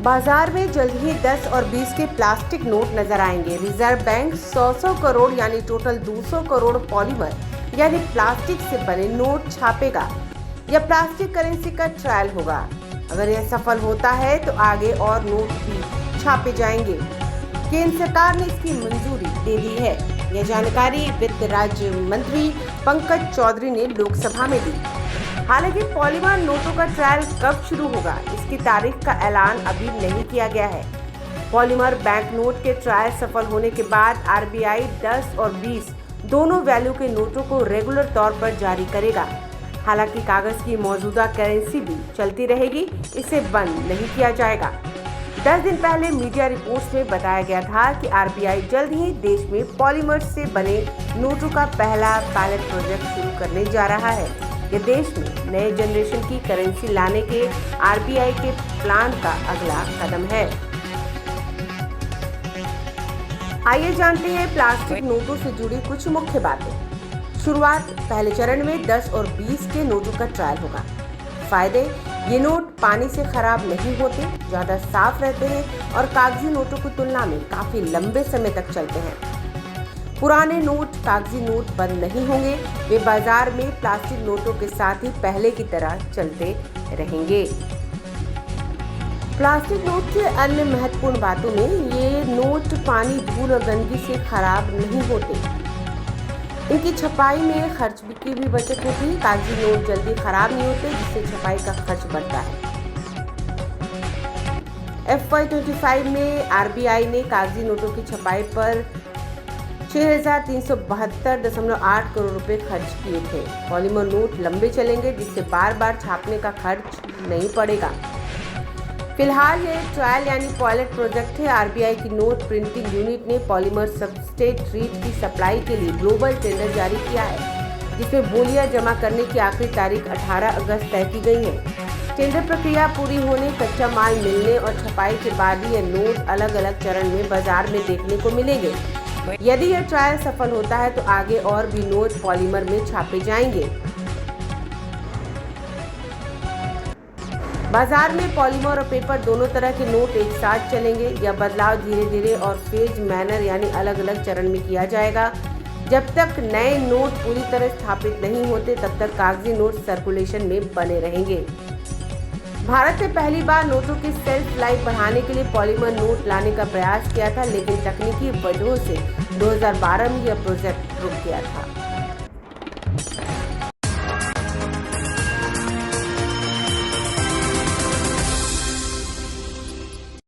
बाजार में जल्द ही 10 और 20 के प्लास्टिक नोट नजर आएंगे। रिजर्व बैंक 100 करोड़ यानी टोटल 200 करोड़ पॉलीमर यानी प्लास्टिक से बने नोट छापेगा। यह प्लास्टिक करेंसी का ट्रायल होगा। अगर यह सफल होता है तो आगे और नोट भी छापे जाएंगे। केंद्र सरकार ने इसकी मंजूरी दे दी है। यह जानकारी वित्त राज्य मंत्री पंकज चौधरी ने लोकसभा में दी। हालांकि पॉलीमर नोटों का ट्रायल कब शुरू होगा, इसकी तारीख का ऐलान अभी नहीं किया गया है। पॉलीमर बैंक नोट के ट्रायल सफल होने के बाद आरबीआई 10 और 20 दोनों वैल्यू के नोटों को रेगुलर तौर पर जारी करेगा। हालांकि कागज की मौजूदा करेंसी भी चलती रहेगी, इसे बंद नहीं किया जाएगा। 10 दिन पहले मीडिया रिपोर्ट्स में बताया गया था कि आरबीआई जल्द ही देश में पॉलीमर से बने नोटों का पहला पायलट प्रोजेक्ट शुरू करने जा रहा है। यह देश में नए जनरेशन की करेंसी लाने के आरबीआई के प्लान का अगला कदम है। आइए जानते हैं प्लास्टिक नोटों से जुड़ी कुछ मुख्य बातें। शुरुआत, पहले चरण में 10 और 20 के नोटों का ट्रायल होगा। फायदे, ये नोट पानी से खराब नहीं होते, ज्यादा साफ रहते हैं और कागजी नोटों की तुलना में काफी लंबे समय तक चलते हैं। पुराने नोट, कागजी नोट बंद नहीं होंगे, वे बाजार में प्लास्टिक नोटों के साथ ही पहले की तरह चलते रहेंगे। प्लास्टिक नोट के अन्य महत्वपूर्ण बातों में ये नोट पानी, धूल और गंदगी से खराब नहीं होते। इनकी छपाई में खर्च की भी बचत होती है। कागजी नोट जल्दी खराब नहीं होते, जिससे छपाई का खर्च बढ़ता है। FY25 में आरबीआई ने कागजी नोटों की छपाई पर 6,372.8 करोड़ रुपए खर्च किए थे। पॉलीमर नोट लंबे चलेंगे, जिससे बार बार छापने का खर्च नहीं पड़ेगा। फिलहाल ये ट्रायल यानी पायलट प्रोजेक्ट है। आरबीआई की नोट प्रिंटिंग यूनिट ने पॉलीमर सबस्ट्रेट शीट की सप्लाई के लिए ग्लोबल टेंडर जारी किया है, जिसमें बोलियां जमा करने की आखिरी तारीख 18 अगस्त तय की गई है। टेंडर प्रक्रिया पूरी होने, कच्चा माल मिलने और छपाई के बाद ही ये नोट अलग अलग चरण में बाजार में देखने को मिलेंगे। यदि यह ट्रायल सफल होता है तो आगे और भी नोट पॉलीमर में छापे जाएंगे। बाजार में पॉलीमर और पेपर दोनों तरह के नोट एक साथ चलेंगे। यह बदलाव धीरे धीरे और फेज मैनर यानी अलग अलग चरण में किया जाएगा। जब तक नए नोट पूरी तरह स्थापित नहीं होते, तब तक कागजी नोट सर्कुलेशन में बने रहेंगे। भारत ने पहली बार नोटों की सेल्फ लाइफ बढ़ाने के लिए पॉलीमर नोट लाने का प्रयास किया था, लेकिन तकनीकी वजहों से 2012 में यह प्रोजेक्ट रुक गया था।